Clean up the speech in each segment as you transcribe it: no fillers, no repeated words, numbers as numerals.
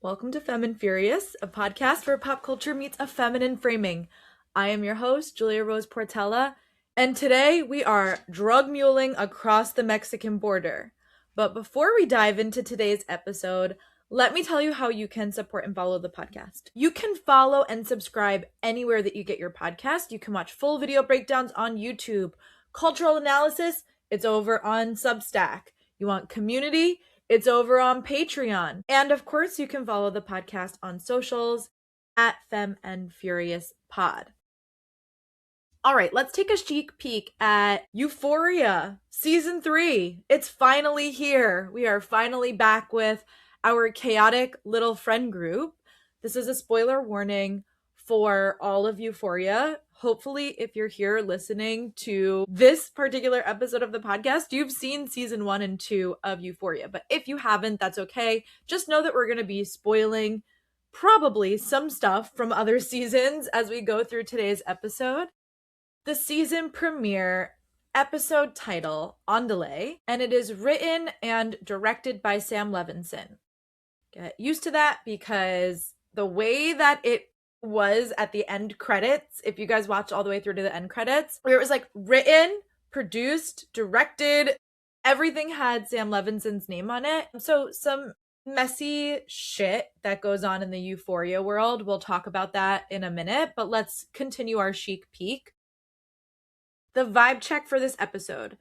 Welcome to Femme and Furious, a podcast where pop culture meets a feminine framing. I am your host, Julia Rose Portella, and today we are drug muling across the Mexican border. But before we dive into today's episode, let me tell you how you can support and follow the podcast. You can follow and subscribe anywhere that you get your podcast. You can watch full video breakdowns on YouTube. Cultural analysis, it's over on Substack. You want community? It's over on Patreon. And of course, you can follow the podcast on socials at Femme and Furious Pod. All right, let's take a chic peek at Euphoria Season 3. It's finally here. We are finally back with our chaotic little friend group. This is a spoiler warning for all of Euphoria. Hopefully, if you're here listening to this particular episode of the podcast, you've seen season 1 and 2 of Euphoria. But if you haven't, that's okay. Just know that we're going to be spoiling probably some stuff from other seasons as we go through today's episode. The season premiere episode title, Andale, and it is written and directed by Sam Levinson. Get used to that because the way that it was at the end credits, if you guys watch all the way through to the end credits, where it was like written, produced, directed, everything had Sam Levinson's name on it. So some messy shit that goes on in the Euphoria world. We'll talk about that in a minute, but let's continue our chic peek. The vibe check for this episode.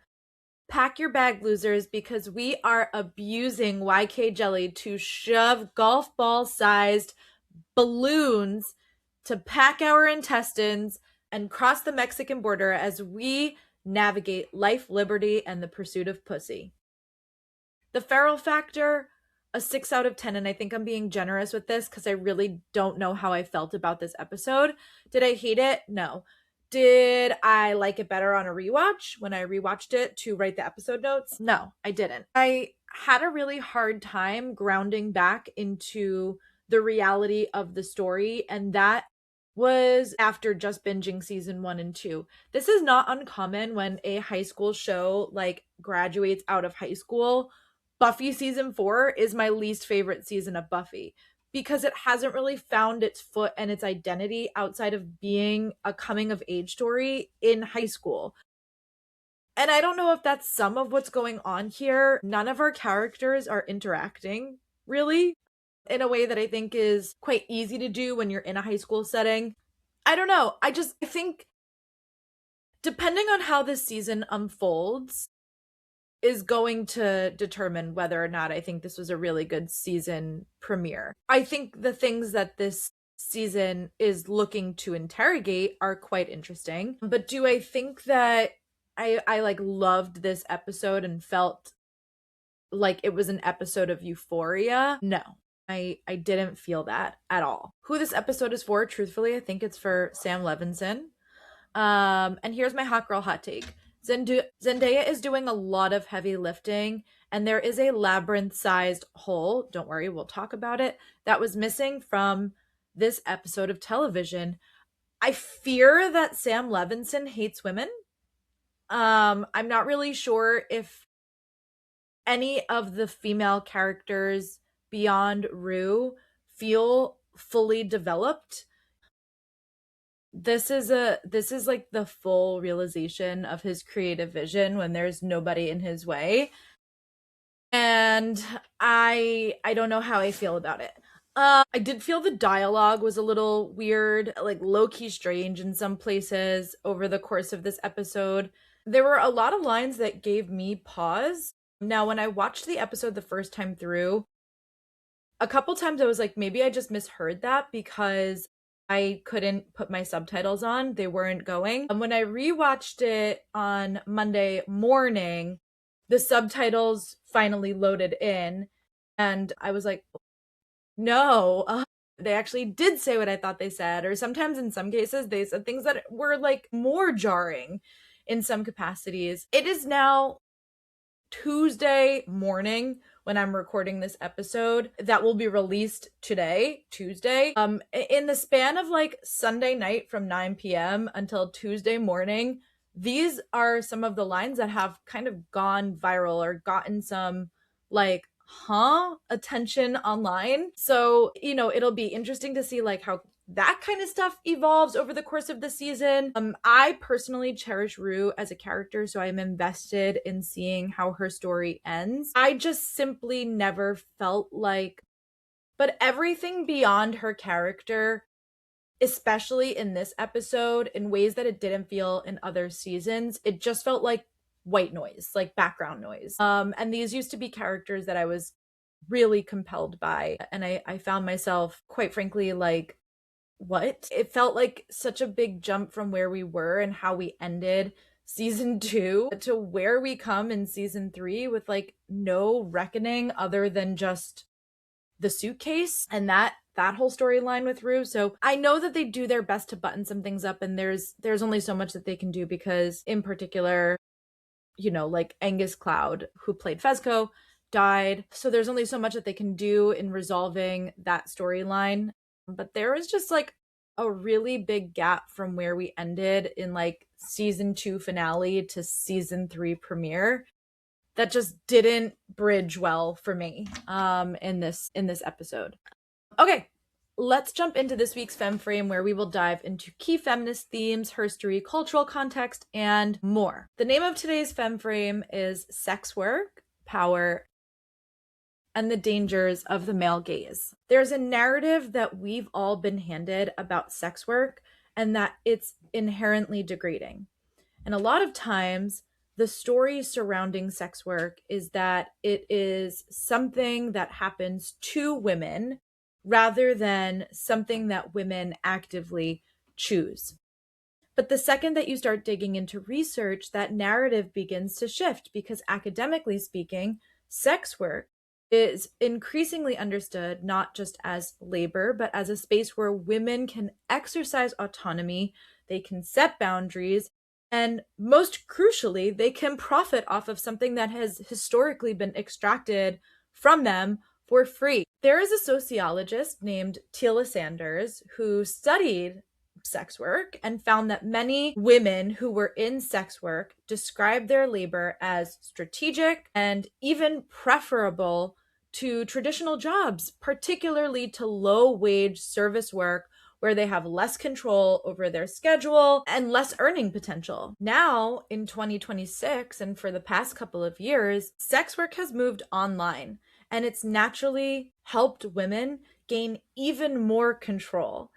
Pack your bag, losers, because we are abusing YK Jelly to shove golf ball sized balloons to pack our intestines and cross the Mexican border as we navigate life, liberty, and the pursuit of pussy. The feral factor, a 6 out of 10, and I think I'm being generous with this because I really don't know how I felt about this episode. Did I hate it? No. Did I like it better on a rewatch when I rewatched it to write the episode notes? No, I didn't. I had a really hard time grounding back into the reality of the story, and that was after just binging season 1 and 2. This is not uncommon when a high school show like graduates out of high school. Buffy season 4 is my least favorite season of Buffy because it hasn't really found its foot and its identity outside of being a coming of age story in high school. And I don't know if that's some of what's going on here. None of our characters are interacting, really, in a way that I think is quite easy to do when you're in a high school setting. I don't know. I think depending on how this season unfolds is going to determine whether or not I think this was a really good season premiere. I think the things that this season is looking to interrogate are quite interesting. But do I think that I like loved this episode and felt like it was an episode of Euphoria? No. I didn't feel that at all. Who this episode is for, truthfully, I think it's for Sam Levinson. And here's my hot girl hot take. Zendaya is doing a lot of heavy lifting, and there is a labyrinth-sized hole, don't worry, we'll talk about it, that was missing from this episode of television. I fear that Sam Levinson hates women. I'm not really sure if any of the female characters beyond Rue feel fully developed. This is like the full realization of his creative vision when there's nobody in his way. And I don't know how I feel about it. I did feel the dialogue was a little weird, like low-key strange in some places over the course of this episode. There were a lot of lines that gave me pause. Now, when I watched the episode the first time through, a couple times I was like, maybe I just misheard that because I couldn't put my subtitles on. They weren't going. And when I rewatched it on Monday morning, the subtitles finally loaded in. And I was like, no, they actually did say what I thought they said. Or sometimes in some cases, they said things that were like more jarring in some capacities. It is now Tuesday morning when I'm recording this episode that will be released today, Tuesday. In the span of like Sunday night from 9 p.m. until Tuesday morning, these are some of the lines that have kind of gone viral or gotten some like attention online. So, it'll be interesting to see like how that kind of stuff evolves over the course of the season. I personally cherish Rue as a character, so I'm invested in seeing how her story ends. I just simply never felt like, but everything beyond her character, especially in this episode, in ways that it didn't feel in other seasons, it just felt like white noise, like background noise. And these used to be characters that I was really compelled by, and I found myself, quite frankly, like, what? It felt like such a big jump from where we were and how we ended season 2 to where we come in season 3 with like no reckoning other than just the suitcase and that whole storyline with Rue. So I know that they do their best to button some things up, and there's only so much that they can do because, in particular, like Angus Cloud, who played Fezco, died. So there's only so much that they can do in resolving that storyline. But there is just like a really big gap from where we ended in like season 2 finale to season 3 premiere that just didn't bridge well for me in this episode. Okay, let's jump into this week's Femme Frame, where we will dive into key feminist themes, herstory, cultural context, and more. The name of today's Femme Frame is Sex Work, Power, and the Dangers of the Male Gaze. There's a narrative that we've all been handed about sex work and that it's inherently degrading. And a lot of times, the story surrounding sex work is that it is something that happens to women rather than something that women actively choose. But the second that you start digging into research, that narrative begins to shift because, academically speaking, sex work is increasingly understood not just as labor, but as a space where women can exercise autonomy, they can set boundaries, and most crucially, they can profit off of something that has historically been extracted from them for free. There is a sociologist named Tila Sanders who studied sex work and found that many women who were in sex work described their labor as strategic and even preferable to traditional jobs, particularly to low-wage service work where they have less control over their schedule and less earning potential. Now, in 2026, and for the past couple of years, sex work has moved online, and it's naturally helped women gain even more control.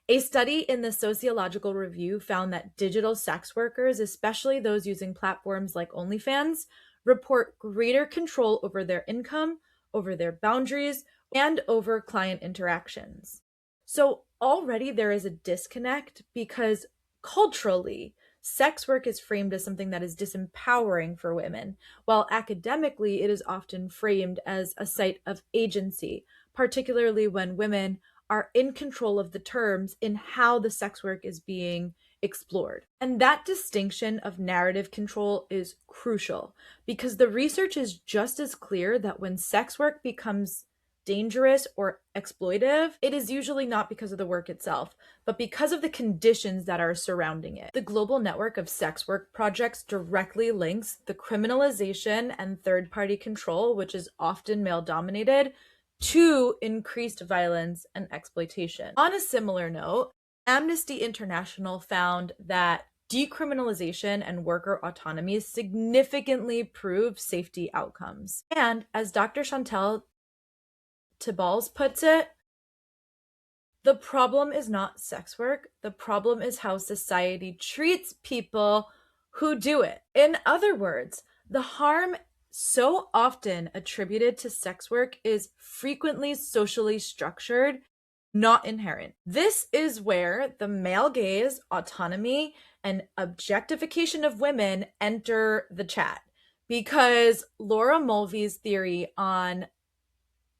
A study in the Sociological Review found that digital sex workers, especially those using platforms like OnlyFans, report greater control over their income, over their boundaries, and over client interactions. So already there is a disconnect because culturally, sex work is framed as something that is disempowering for women, while academically it is often framed as a site of agency, particularly when women are in control of the terms in how the sex work is being explored. And that distinction of narrative control is crucial because the research is just as clear that when sex work becomes dangerous or exploitive, it is usually not because of the work itself, but because of the conditions that are surrounding it. The global network of sex work projects directly links the criminalization and third-party control, which is often male-dominated, to increased violence and exploitation. On a similar note, Amnesty International found that decriminalization and worker autonomy significantly improve safety outcomes. And as Dr. Chantel Tibbals puts it, the problem is not sex work. The problem is how society treats people who do it. In other words, the harm so often attributed to sex work is frequently socially structured, not inherent. This is where the male gaze, autonomy, and objectification of women enter the chat. Because Laura Mulvey's theory on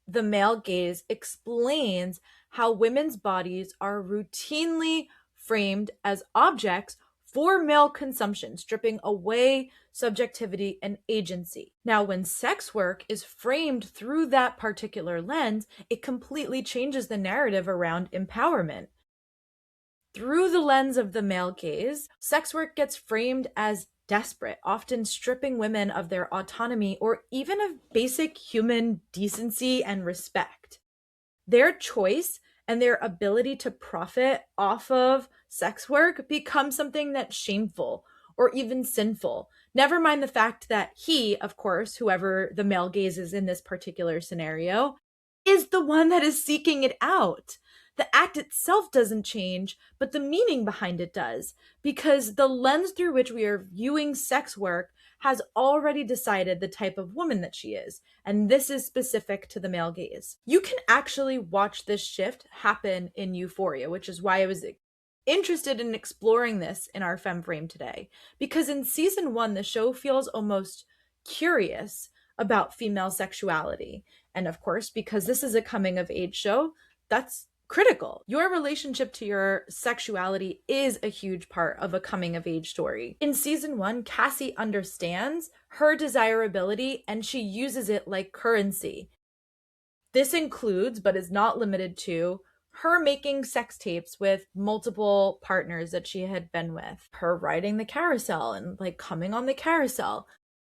the male gaze explains how women's bodies are routinely framed as objects for male consumption, stripping away subjectivity and agency. Now, when sex work is framed through that particular lens, it completely changes the narrative around empowerment. Through the lens of the male gaze, sex work gets framed as desperate, often stripping women of their autonomy or even of basic human decency and respect. Their choice and their ability to profit off of sex work becomes something that's shameful or even sinful. Never mind the fact that he, of course, whoever the male gaze is in this particular scenario, is the one that is seeking it out. The act itself doesn't change, but the meaning behind it does, because the lens through which we are viewing sex work has already decided the type of woman that she is. And this is specific to the male gaze. You can actually watch this shift happen in Euphoria, which is why I was interested in exploring this in our Femme Frame today. Because in season 1, the show feels almost curious about female sexuality. And of course, because this is a coming of age show, that's critical. Your relationship to your sexuality is a huge part of a coming of age story. In season 1, Cassie understands her desirability and she uses it like currency. This includes, but is not limited to, her making sex tapes with multiple partners that she had been with, her riding the carousel and like coming on the carousel.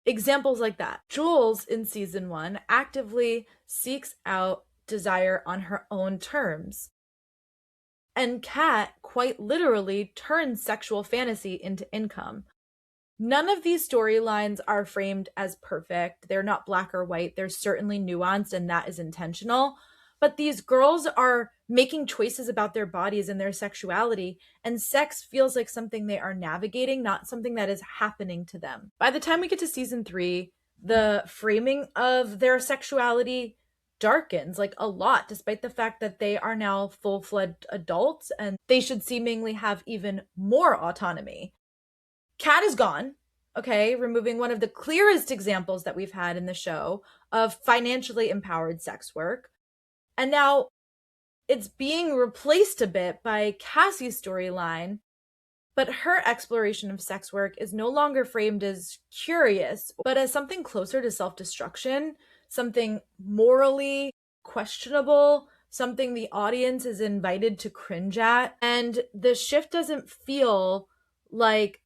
Examples like that. Jules in season 1 actively seeks out desire on her own terms. And Kat quite literally turns sexual fantasy into income. None of these storylines are framed as perfect. They're not black or white. They're certainly nuanced, and that is intentional. But these girls are making choices about their bodies and their sexuality, and sex feels like something they are navigating, not something that is happening to them. By the time we get to season 3, the framing of their sexuality darkens like a lot, despite the fact that they are now full-fledged adults and they should seemingly have even more autonomy. Kat is gone, okay, removing one of the clearest examples that we've had in the show of financially empowered sex work. And now it's being replaced a bit by Cassie's storyline, but her exploration of sex work is no longer framed as curious, but as something closer to self-destruction, something morally questionable, something the audience is invited to cringe at. And the shift doesn't feel like,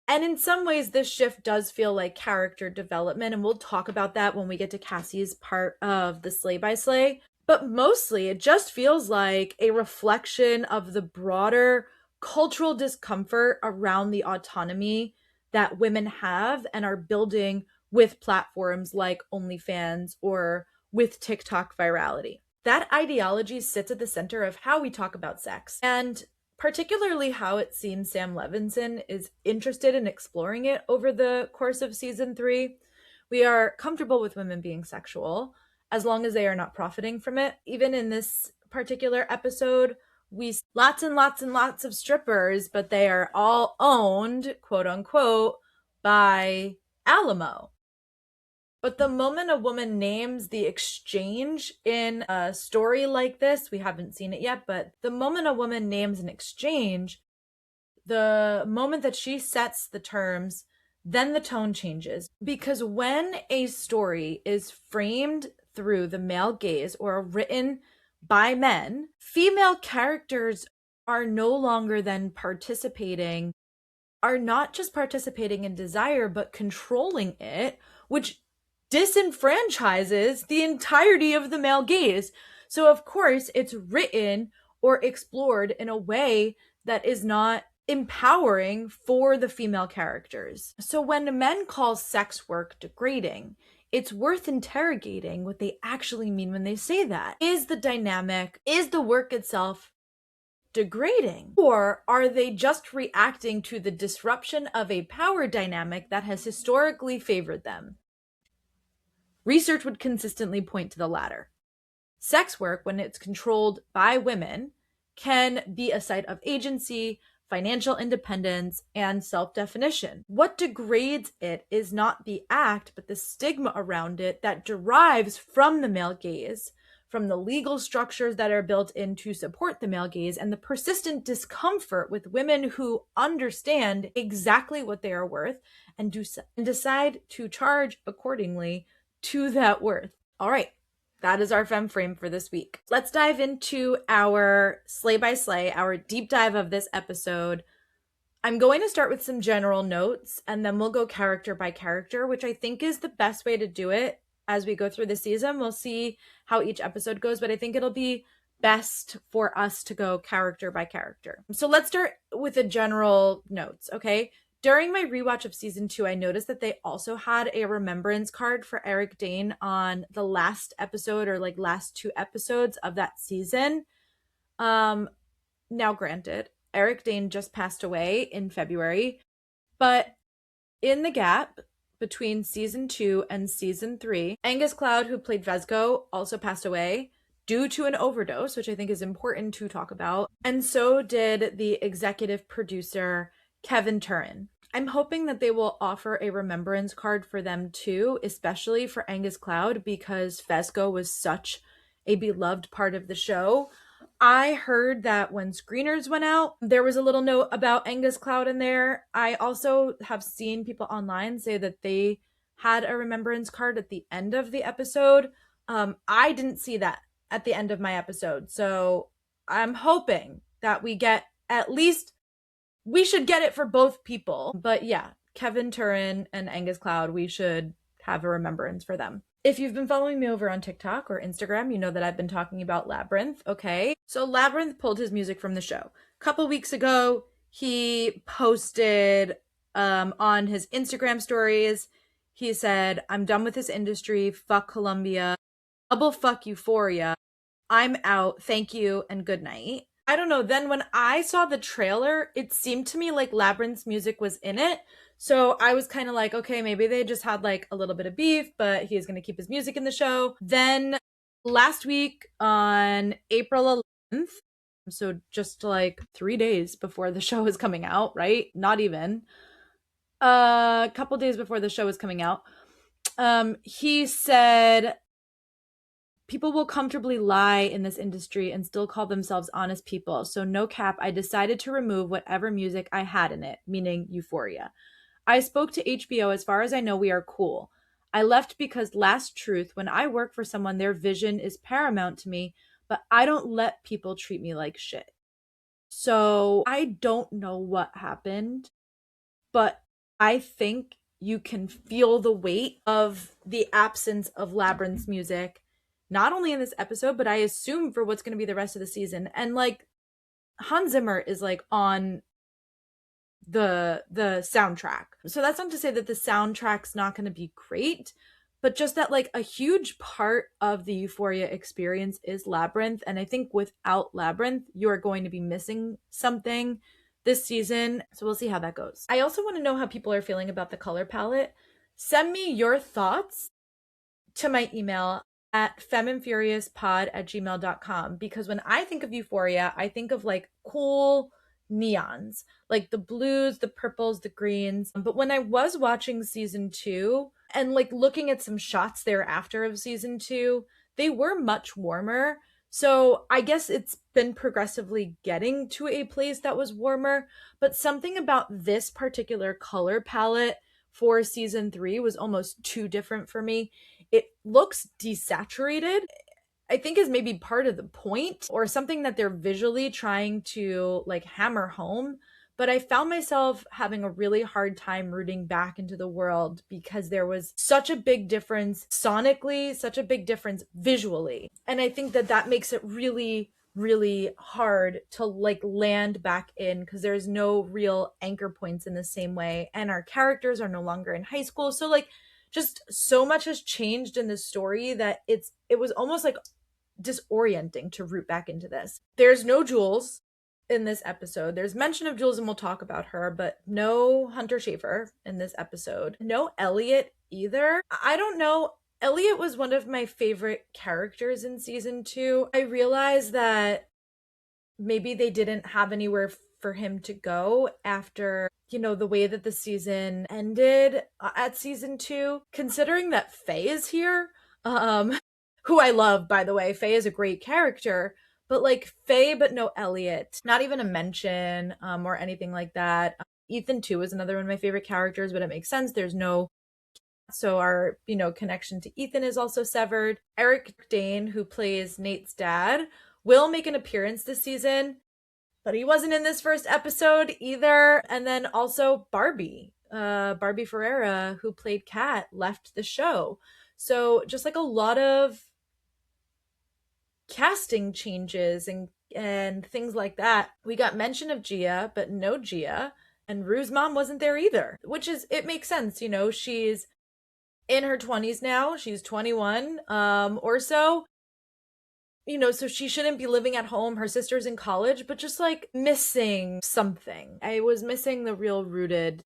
and in some ways this shift does feel like character development, and we'll talk about that when we get to Cassie's part of the Slay by Slay. But mostly it just feels like a reflection of the broader cultural discomfort around the autonomy that women have and are building with platforms like OnlyFans or with TikTok virality. That ideology sits at the center of how we talk about sex, and particularly how it seems Sam Levinson is interested in exploring it over the course of season 3. We are comfortable with women being sexual as long as they are not profiting from it. Even in this particular episode, we see lots and lots and lots of strippers, but they are all owned, quote unquote, by Alamo. But the moment a woman names the exchange in a story like this, we haven't seen it yet, but the moment a woman names an exchange, the moment that she sets the terms, then the tone changes. Because when a story is framed through the male gaze or written by men, female characters are no longer then participating, are not just participating in desire, but controlling it, which disenfranchises the entirety of the male gaze. So of course it's written or explored in a way that is not empowering for the female characters. So when men call sex work degrading, it's worth interrogating what they actually mean when they say that. Is the dynamic, is the work itself degrading? Or are they just reacting to the disruption of a power dynamic that has historically favored them? Research would consistently point to the latter. Sex work, when it's controlled by women, can be a site of agency, financial independence, and self-definition. What degrades it is not the act, but the stigma around it that derives from the male gaze, from the legal structures that are built in to support the male gaze, and the persistent discomfort with women who understand exactly what they are worth and decide to charge accordingly to that worth. All right, that is our Femme Frame for this week. Let's dive into our Slay by Slay, our deep dive of this episode. I'm going to start with some general notes and then we'll go character by character, which I think is the best way to do it as we go through the season. We'll see how each episode goes, but I think it'll be best for us to go character by character. So let's start with the general notes, okay? During my rewatch of season 2, I noticed that they also had a remembrance card for Eric Dane on the last episode or like last 2 episodes of that season. Now granted, Eric Dane just passed away in February, but in the gap between season 2 and season 3, Angus Cloud, who played Vesco, also passed away due to an overdose, which I think is important to talk about. And so did the executive producer, Kevin Turin. I'm hoping that they will offer a remembrance card for them too, especially for Angus Cloud, because Vesco was such a beloved part of the show. I heard that when screeners went out, there was a little note about Angus Cloud in there. I also have seen people online say that they had a remembrance card at the end of the episode. I didn't see that at the end of my episode. So I'm hoping that we get at least, we should get it for both people. But yeah, Kevin Turin and Angus Cloud, we should have a remembrance for them. If you've been following me over on TikTok or Instagram, you know that I've been talking about Labyrinth, okay? So Labyrinth pulled his music from the show. A couple weeks ago, he posted on his Instagram stories, he said, "I'm done with this industry, fuck Columbia, double fuck Euphoria, I'm out, thank you, and good night." I don't know, then when I saw the trailer, it seemed to me like Labyrinth's music was in it. So I was kind of like, okay, maybe they just had like a little bit of beef, but he's going to keep his music in the show. Then last week on April 11th, so just like 3 days before the show is coming out, right? Not even. A couple days before the show is coming out, he said, "People will comfortably lie in this industry and still call themselves honest people. So no cap, I decided to remove whatever music I had in it," meaning Euphoria. "I spoke to HBO. As far as I know, we are cool. I left because last truth, when I work for someone, their vision is paramount to me, but I don't let people treat me like shit." So I don't know what happened, but I think you can feel the weight of the absence of Labyrinth's music, not only in this episode, but I assume for what's going to be the rest of the season. And like Hans Zimmer is like on the soundtrack. So that's not to say that the soundtrack's not going to be great, but just that like a huge part of the Euphoria experience is Labyrinth, and I think without Labyrinth you are going to be missing something this season. So we'll see how that goes. I also want to know how people are feeling about the color palette. Send me your thoughts to my email at femmeandfuriouspod@gmail.com, because when I think of Euphoria, I think of like cool neons, like the blues, the purples, the greens. But when I was watching season 2 and like looking at some shots thereafter of season 2, they were much warmer. So I guess it's been progressively getting to a place that was warmer, but something about this particular color palette for season 3 was almost too different for me. It looks desaturated, I think is maybe part of the point, or something that they're visually trying to like hammer home. But I found myself having a really hard time rooting back into the world because there was such a big difference sonically, such a big difference visually. And I think that that makes it really, really hard to like land back in, because there's no real anchor points in the same way. And our characters are no longer in high school. So like just so much has changed in the story that it was almost like disorienting to root back into this. There's no Jules in this episode. There's mention of Jules and we'll talk about her, but no Hunter Schafer in this episode. No Elliot either. I don't know. Elliot was one of my favorite characters in season 2. I realized that maybe they didn't have anywhere for him to go after, you know, the way that the season ended at season 2. Considering that Faye is here, who I love, by the way. Faye is a great character, but like Faye, but no Elliot. Not even a mention or anything like that. Ethan too is another one of my favorite characters, but it makes sense. There's no, so our, you know, connection to Ethan is also severed. Eric Dane, who plays Nate's dad, will make an appearance this season. But he wasn't in this first episode either. And then also Barbie Ferreira, who played Kat, left the show. So just like a lot of casting changes and things like that. We got mention of Gia, but no Gia. And Rue's mom wasn't there either, which is, it makes sense. You know, she's in her 20s now. She's 21 or so. You know, so she shouldn't be living at home. Her sister's in college, but just like missing something. I was missing the real rooted.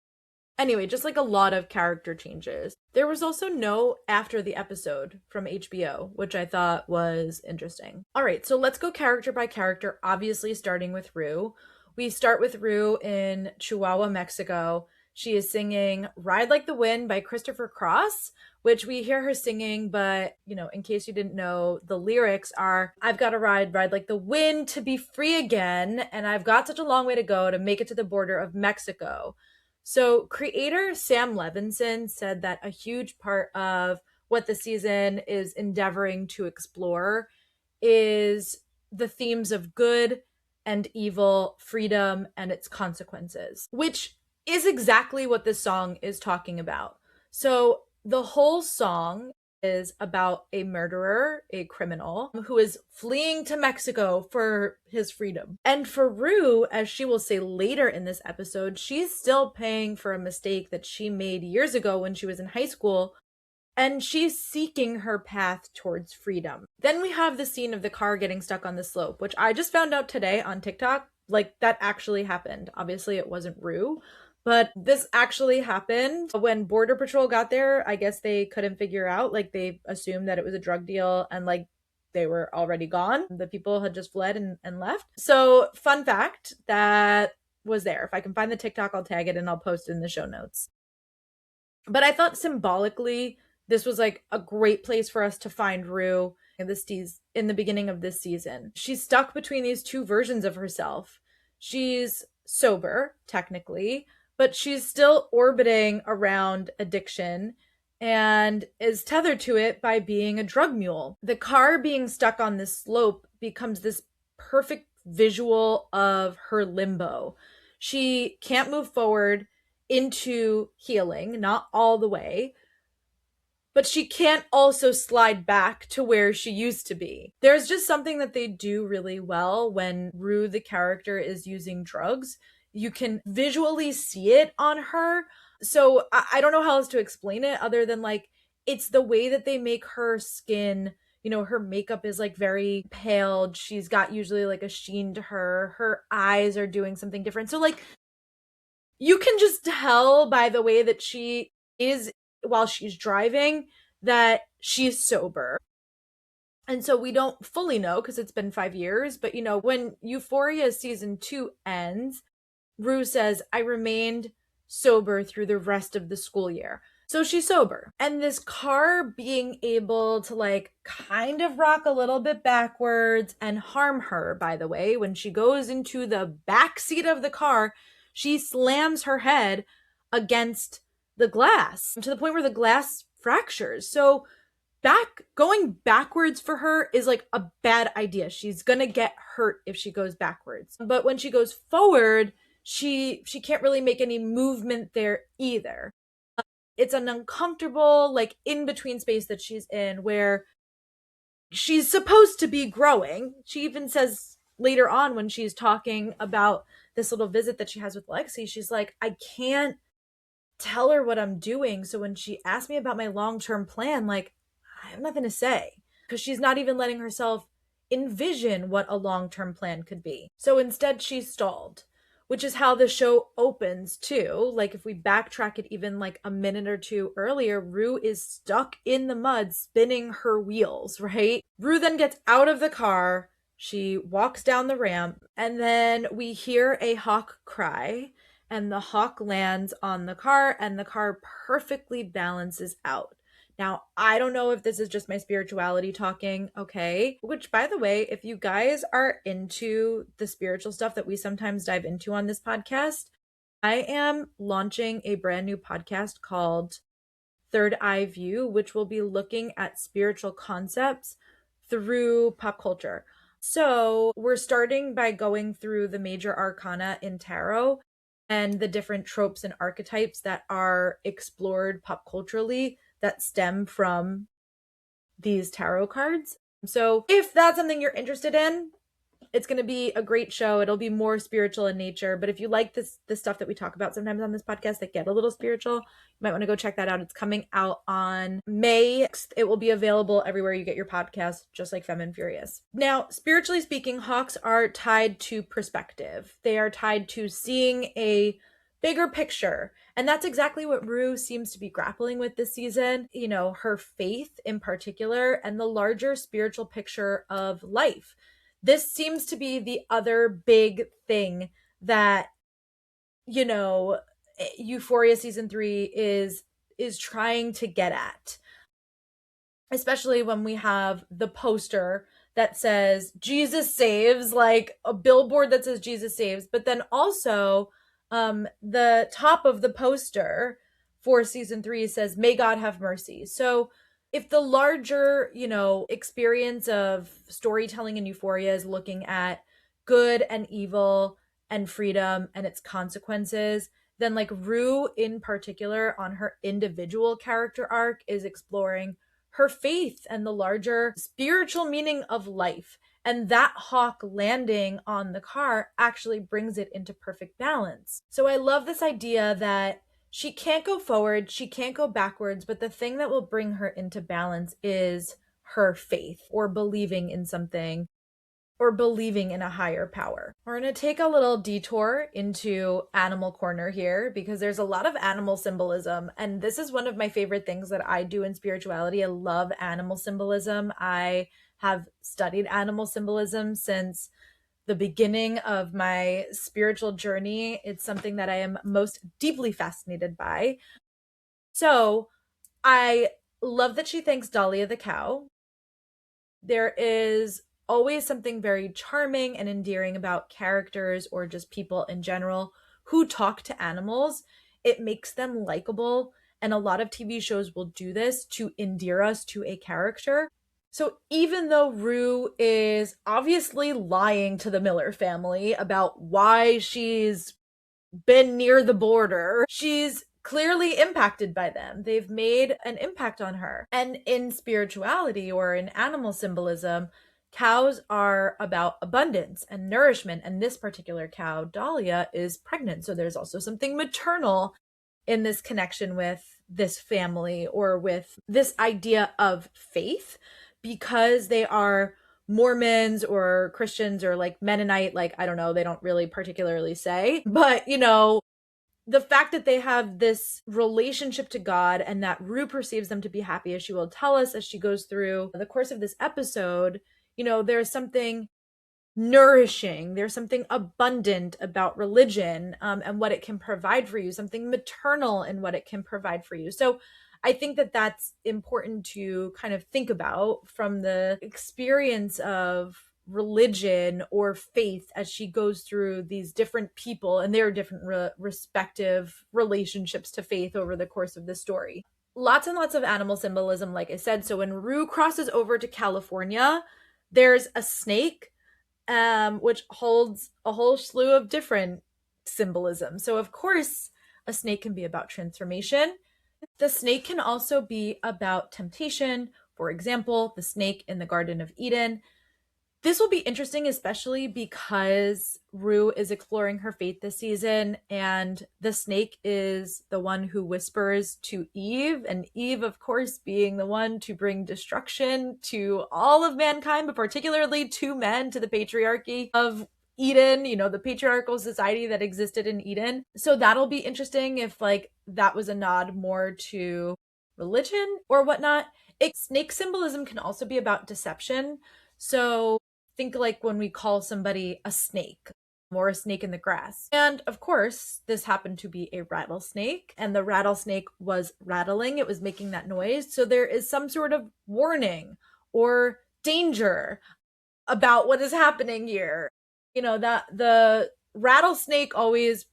Anyway, just like a lot of character changes. There was also no after the episode from HBO, which I thought was interesting. All right, so let's go character by character, obviously starting with Rue. We start with Rue in Chihuahua, Mexico. She is singing Ride Like the Wind by Christopher Cross, which we hear her singing, but, you know, in case you didn't know, the lyrics are, I've got to ride like the wind to be free again, and I've got such a long way to go to make it to the border of Mexico. So creator Sam Levinson said that a huge part of what the season is endeavoring to explore is the themes of good and evil, freedom and its consequences, which is exactly what this song is talking about. So the whole song is about a murderer, a criminal, who is fleeing to Mexico for his freedom. And for Rue, as she will say later in this episode, she's still paying for a mistake that she made years ago when she was in high school, and she's seeking her path towards freedom. Then we have the scene of the car getting stuck on the slope, which I just found out today on TikTok. Like, that actually happened. Obviously, it wasn't Rue, but this actually happened. When Border Patrol got there, I guess they couldn't figure out, like, they assumed that it was a drug deal and, like, they were already gone. The people had just fled and left. So, fun fact, that was there. If I can find the TikTok, I'll tag it and I'll post it in the show notes. But I thought symbolically, this was like a great place for us to find Rue in the beginning of this season. She's stuck between these two versions of herself. She's sober, technically, but she's still orbiting around addiction and is tethered to it by being a drug mule. The car being stuck on this slope becomes this perfect visual of her limbo. She can't move forward into healing, not all the way, but she can't also slide back to where she used to be. There's just something that they do really well when Rue, the character, is using drugs. You can visually see it on her. So I don't know how else to explain it other than like, it's the way that they make her skin. You know, her makeup is like very pale. She's got usually like a sheen to her. Her eyes are doing something different. So like, you can just tell by the way that she is while she's driving that she's sober. And so we don't fully know because it's been 5 years, but you know, when Euphoria season 2 ends, Rue says, I remained sober through the rest of the school year. So she's sober. And this car being able to like kind of rock a little bit backwards and harm her, by the way, when she goes into the back seat of the car, she slams her head against the glass to the point where the glass fractures. So going backwards for her is like a bad idea. She's gonna get hurt if she goes backwards. But when she goes forward, she can't really make any movement there either. It's an uncomfortable, like, in between space that she's in where she's supposed to be growing. She even says later on when she's talking about this little visit that she has with Lexi, she's like, I can't tell her what I'm doing. So when she asked me about my long-term plan, like, I have nothing to say because she's not even letting herself envision what a long-term plan could be. So instead she's stalled, which is how the show opens too. Like if we backtrack it even like a minute or two earlier, Rue is stuck in the mud spinning her wheels, right? Rue then gets out of the car. She walks down the ramp and then we hear a hawk cry and the hawk lands on the car and the car perfectly balances out. Now, I don't know if this is just my spirituality talking, okay? Which, by the way, if you guys are into the spiritual stuff that we sometimes dive into on this podcast, I am launching a brand new podcast called Third Eye View, which will be looking at spiritual concepts through pop culture. So we're starting by going through the major arcana in tarot and the different tropes and archetypes that are explored pop culturally that stem from these tarot cards. So if that's something you're interested in, it's going to be a great show. It'll be more spiritual in nature. But if you like this stuff that we talk about sometimes on this podcast that get a little spiritual, you might want to go check that out. It's coming out on May 6th. It will be available everywhere you get your podcast, just like Femme and Furious. Now, spiritually speaking, hawks are tied to perspective. They are tied to seeing a bigger picture. And that's exactly what Rue seems to be grappling with this season. You know, her faith in particular and the larger spiritual picture of life. This seems to be the other big thing that, you know, Euphoria season 3 is trying to get at. Especially when we have the poster that says Jesus saves, like a billboard that says Jesus saves, but then also the top of the poster for season 3 says may God have mercy. So if the larger, you know, experience of storytelling in Euphoria is looking at good and evil and freedom and its consequences, then like Rue in particular on her individual character arc is exploring her faith and the larger spiritual meaning of life. And that hawk landing on the car actually brings it into perfect balance. So I love this idea that she can't go forward, she can't go backwards, but the thing that will bring her into balance is her faith or believing in something or believing in a higher power. We're going to take a little detour into animal corner here because there's a lot of animal symbolism. And this is one of my favorite things that I do in spirituality. I love animal symbolism. I have studied animal symbolism since the beginning of my spiritual journey. It's something that I am most deeply fascinated by. So I love that she thanks Dahlia the cow. There is always something very charming and endearing about characters or just people in general who talk to animals. It makes them likable. And a lot of TV shows will do this to endear us to a character. So even though Rue is obviously lying to the Miller family about why she's been near the border, she's clearly impacted by them. They've made an impact on her. And in spirituality or in animal symbolism, cows are about abundance and nourishment. And this particular cow, Dahlia, is pregnant. So there's also something maternal in this connection with this family or with this idea of faith because they are Mormons or Christians or like Mennonite, like, I don't know, they don't really particularly say, but you know, the fact that they have this relationship to God and that Rue perceives them to be happy, as she will tell us as she goes through the course of this episode, you know, there's something nourishing, there's something abundant about religion and what it can provide for you, something maternal in what it can provide for you. So I think that that's important to kind of think about from the experience of religion or faith as she goes through these different people and their different respective relationships to faith over the course of the story. Lots and lots of animal symbolism, like I said. So when Rue crosses over to California, there's a snake, which holds a whole slew of different symbolism. So of course, a snake can be about transformation. The snake can also be about temptation. For example, the snake in the Garden of Eden. This will be interesting, especially because Rue is exploring her faith this season, and the snake is the one who whispers to Eve, and Eve, of course, being the one to bring destruction to all of mankind, but particularly to men, to the patriarchy of Eden, you know, the patriarchal society that existed in Eden. So that'll be interesting if, like, that was a nod more to religion or whatnot. Snake symbolism can also be about deception. So think like when we call somebody a snake or a snake in the grass. And of course, this happened to be a rattlesnake, and the rattlesnake was rattling, it was making that noise. So there is some sort of warning or danger about what is happening here. You know, that the rattlesnake always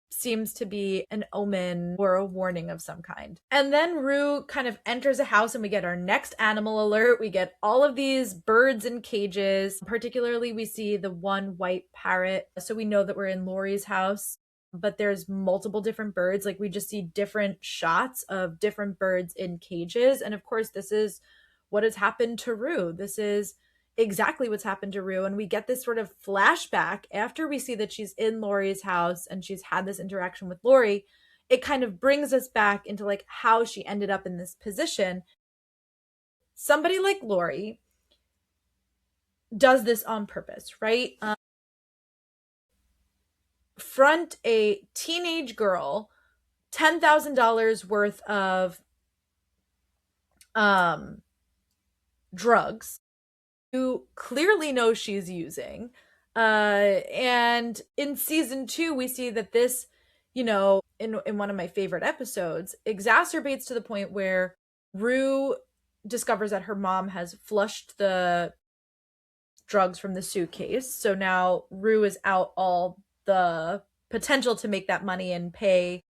seems to be an omen or a warning of some kind. And then Rue kind of enters a house and we get our next animal alert. We get all of these birds in cages. Particularly, we see the one white parrot. So we know that we're in Lori's house, but there's multiple different birds. Like, we just see different shots of different birds in cages. And of course, this is what has happened to Rue. This is exactly what's happened to Rue. And we get this sort of flashback after we see that she's in Lori's house and she's had this interaction with Lori. It kind of brings us back into like how she ended up in this position. Somebody like Lori does this on purpose, right? Front a teenage girl $10,000 worth of drugs who clearly knows she's using. And in season 2, we see that this, in one of my favorite episodes, exacerbates to the point where Rue discovers that her mom has flushed the drugs from the suitcase. So now Rue is out all the potential to make that money and pay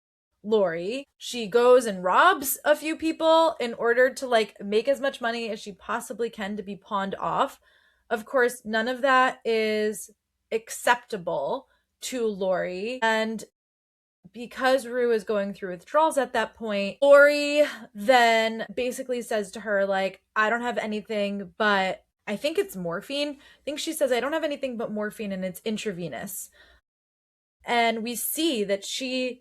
Lori. She goes and robs a few people in order to like make as much money as she possibly can to be pawned off. Of course, none of that is acceptable to Lori. And because Rue is going through withdrawals at that point, Lori then basically says to her, like, I don't have anything but, I think it's morphine. I think she says, I don't have anything but morphine and it's intravenous. And we see that she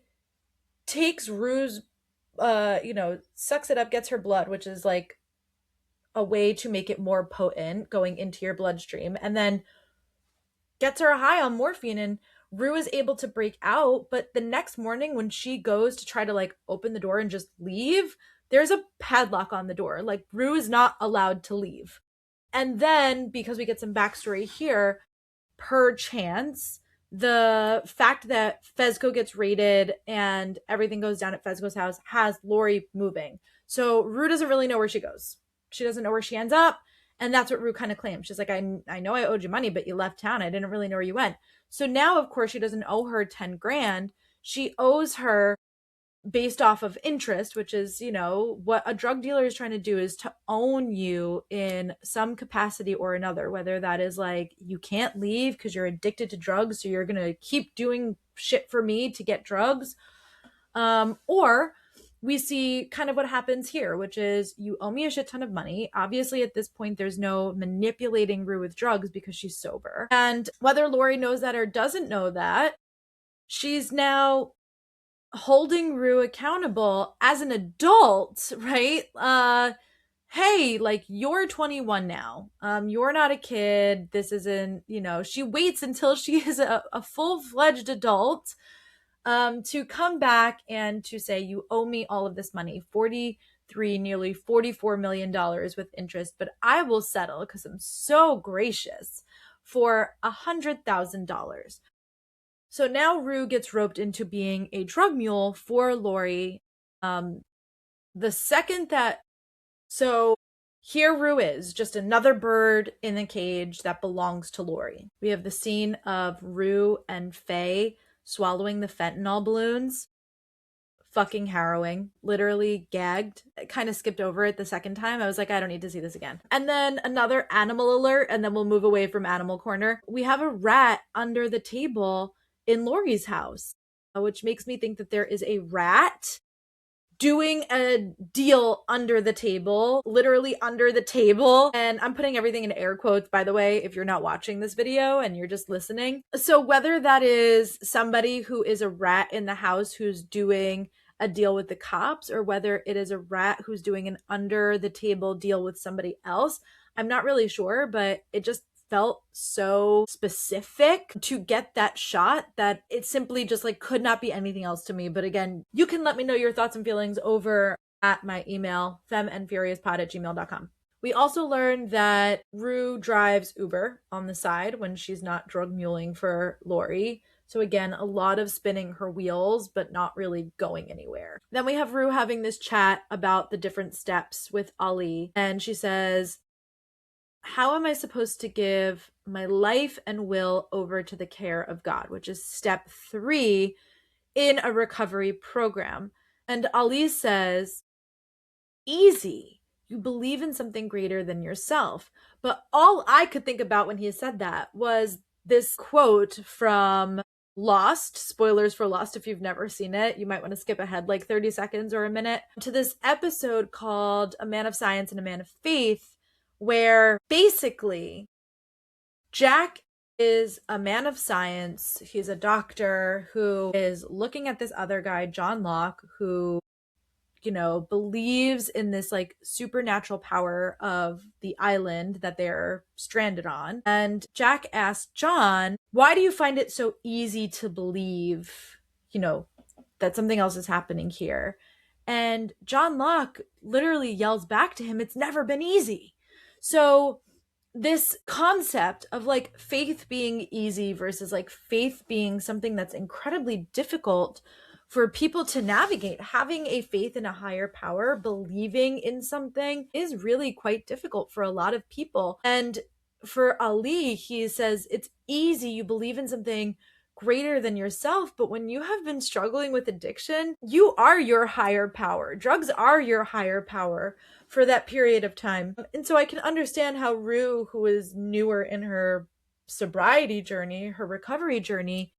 takes Rue's, sucks it up, gets her blood, which is like a way to make it more potent going into your bloodstream, and then gets her high on morphine. And Rue is able to break out. But the next morning, when she goes to try to like open the door and just leave, there's a padlock on the door. Like, Rue is not allowed to leave. And then, because we get some backstory here, perchance, the fact that Fezco gets raided and everything goes down at Fezco's house has Lori moving. So Rue doesn't really know where she goes. She doesn't know where she ends up. And that's what Rue kind of claims. She's like, I know I owed you money, but you left town. I didn't really know where you went. So now, of course, she doesn't owe her 10 grand. She owes her based off of interest, which is, what a drug dealer is trying to do, is to own you in some capacity or another, whether that is like, you can't leave because you're addicted to drugs, so you're going to keep doing shit for me to get drugs. Or we see kind of what happens here, which is, you owe me a shit ton of money. Obviously, at this point, there's no manipulating Rue with drugs because she's sober. And whether Lori knows that or doesn't know that, she's now holding Rue accountable as an adult, right? Hey, like, you're 21 now. You're not a kid. This isn't, she waits until she is a full-fledged adult to come back and to say, you owe me all of this money, nearly $44 million with interest, but I will settle because I'm so gracious for $100,000. So now Rue gets roped into being a drug mule for Lori. The second that, so here Rue is, just another bird in the cage that belongs to Lori. We have the scene of Rue and Faye swallowing the fentanyl balloons. Fucking harrowing. Literally gagged. I kind of skipped over it the second time. I was like, I don't need to see this again. And then another animal alert, and then we'll move away from Animal Corner. We have a rat under the table in Lori's house, which makes me think that there is a rat doing a deal under the table, literally under the table. And I'm putting everything in air quotes, by the way, if you're not watching this video and you're just listening. So whether that is somebody who is a rat in the house who's doing a deal with the cops, or whether it is a rat who's doing an under the table deal with somebody else, I'm not really sure, but it just felt so specific to get that shot that it simply just like could not be anything else to me. But again, you can let me know your thoughts and feelings over at my email, femmeandfuriouspod@gmail.com. We also learned that Rue drives Uber on the side when she's not drug muling for Lori. So again, a lot of spinning her wheels, but not really going anywhere. Then we have Rue having this chat about the different steps with Ali. And she says, how am I supposed to give my life and will over to the care of God, which is step 3 in a recovery program. And Ali says, easy. You believe in something greater than yourself. But all I could think about when he said that was this quote from Lost. Spoilers for Lost if you've never seen it. You might want to skip ahead like 30 seconds or a minute to this episode called A Man of Science and a Man of Faith, where basically Jack is a man of science. He's a doctor who is looking at this other guy, John Locke, who, believes in this like supernatural power of the island that they're stranded on. And Jack asked John, why do you find it so easy to believe, that something else is happening here? And John Locke literally yells back to him, it's never been easy. So this concept of like faith being easy versus like faith being something that's incredibly difficult for people to navigate, having a faith in a higher power, believing in something is really quite difficult for a lot of people. And for Ali, he says it's easy. You believe in something greater than yourself, but when you have been struggling with addiction, you are your higher power. Drugs are your higher power for that period of time. And so I can understand how Rue, who is newer in her sobriety journey, her recovery journey,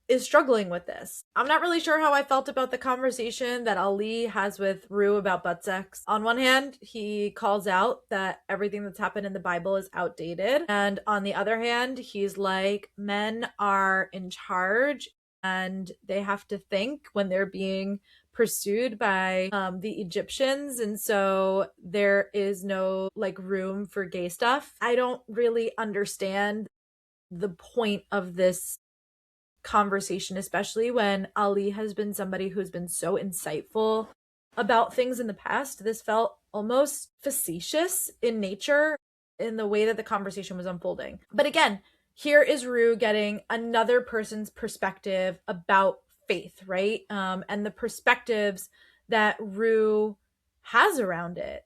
is struggling with this. I'm not really sure how I felt about the conversation that Ali has with Rue about butt sex. On one hand, he calls out that everything that's happened in the Bible is outdated. And on the other hand, he's like, men are in charge and they have to think when they're being pursued by the Egyptians. And so there is no like room for gay stuff. I don't really understand the point of this conversation, especially when Ali has been somebody who's been so insightful about things in the past. This felt almost facetious in nature in the way that the conversation was unfolding. But again, here is Rue getting another person's perspective about faith, right? And the perspectives that Rue has around it.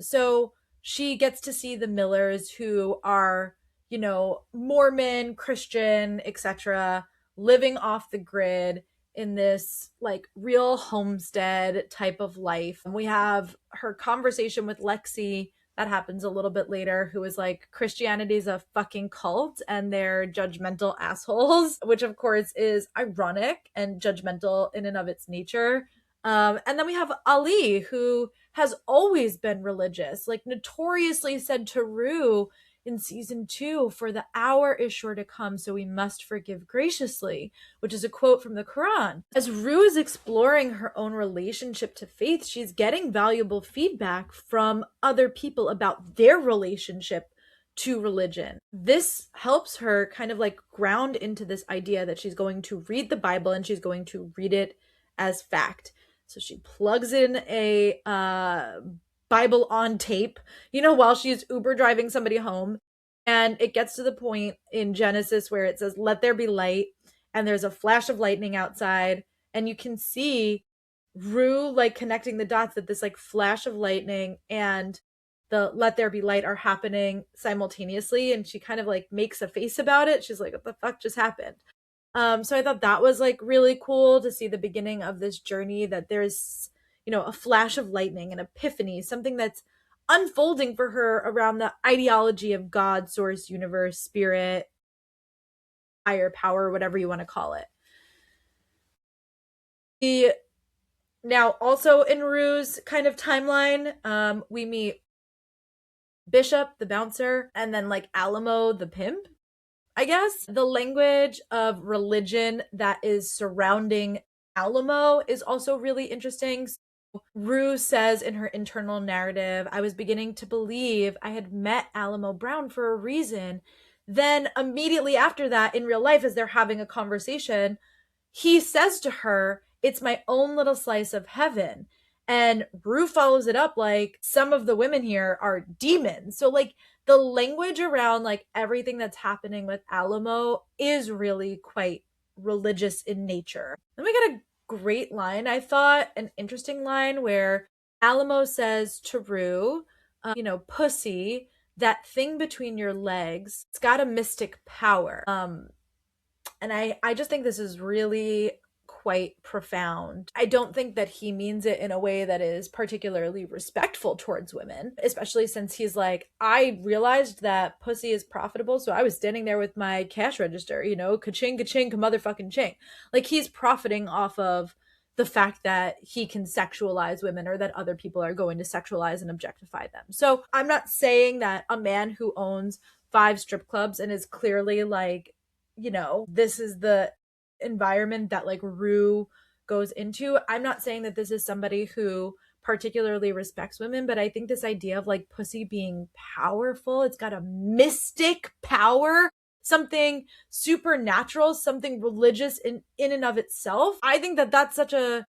So she gets to see the Millers, who are, Mormon, Christian, etc., living off the grid in this like real homestead type of life. And we have her conversation with Lexi that happens a little bit later, who is like, Christianity is a fucking cult and they're judgmental assholes, which of course is ironic and judgmental in and of its nature. And then we have Ali, who has always been religious, like notoriously said to Rue in season 2, for the hour is sure to come, so we must forgive graciously, which is a quote from the Quran. As Rue is exploring her own relationship to faith, she's getting valuable feedback from other people about their relationship to religion. This helps her kind of like ground into this idea that she's going to read the Bible and she's going to read it as fact. So she plugs in a Bible on tape, while she's Uber driving somebody home. And it gets to the point in Genesis where it says, let there be light. And there's a flash of lightning outside. And you can see Rue like connecting the dots that this like flash of lightning and the let there be light are happening simultaneously. And she kind of like makes a face about it. She's like, what the fuck just happened? So I thought that was like really cool to see the beginning of this journey, that there's, a flash of lightning, an epiphany, something that's unfolding for her around the ideology of God, source, universe, spirit, higher power, whatever you want to call it. Now, also in Rue's kind of timeline, we meet Bishop, the bouncer, and then like Alamo, the pimp. I guess the language of religion that is surrounding Alamo is also really interesting. Rue says in her internal narrative, I was beginning to believe I had met Alamo Brown for a reason. Then immediately after that, in real life, as they're having a conversation, he says to her, it's my own little slice of heaven. And Rue follows it up like, some of the women here are demons. So like the language around like everything that's happening with Alamo is really quite religious in nature. Then we got a great line, I thought, an interesting line where Alamo says to Rue, pussy, that thing between your legs, it's got a mystic power. And I just think this is really quite profound. I don't think that he means it in a way that is particularly respectful towards women, especially since he's like, I realized that pussy is profitable, so I was standing there with my cash register, ka-ching, ka-ching, ka-motherfucking ching. Like, he's profiting off of the fact that he can sexualize women, or that other people are going to sexualize and objectify them. So I'm not saying that a man who owns 5 strip clubs and is clearly like, this is the environment that like Rue goes into. I'm not saying that this is somebody who particularly respects women, but I think this idea of like pussy being powerful, it's got a mystic power, something supernatural, something religious in and of itself. I think that that's such a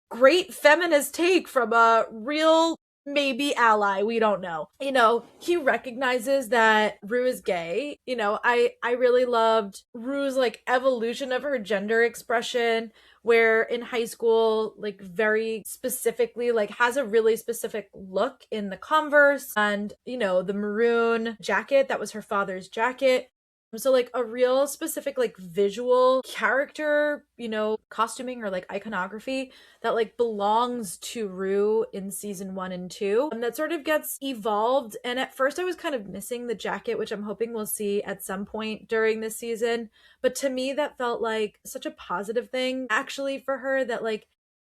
great feminist take from a real maybe ally, we don't know. He recognizes that Rue is gay. I really loved Rue's like evolution of her gender expression, where in high school, like very specifically, like has a really specific look in the Converse and the maroon jacket that was her father's jacket. So like a real specific like visual character, costuming or like iconography that like belongs to Rue in season 1 and 2. And that sort of gets evolved. And at first I was kind of missing the jacket, which I'm hoping we'll see at some point during this season. But to me, that felt like such a positive thing actually for her, that like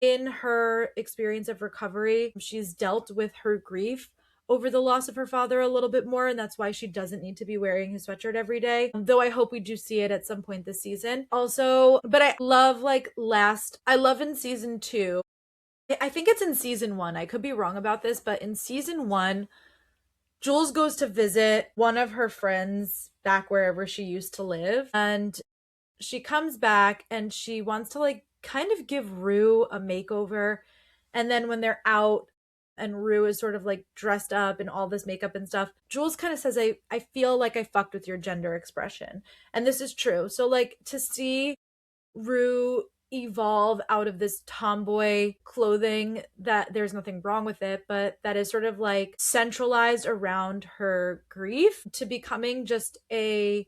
in her experience of recovery, she's dealt with her grief over the loss of her father a little bit more, and that's why she doesn't need to be wearing his sweatshirt every day, though I hope we do see it at some point this season also. But I love in season 2, I think it's in season 1, I could be wrong about this, but in season 1, Jules goes to visit one of her friends back wherever she used to live, and she comes back and she wants to like kind of give Rue a makeover. And then when they're out and Rue is sort of like dressed up and all this makeup and stuff, Jules kind of says, I feel like I fucked with your gender expression. And this is true. So like to see Rue evolve out of this tomboy clothing, that there's nothing wrong with it, but that is sort of like centralized around her grief, to becoming just a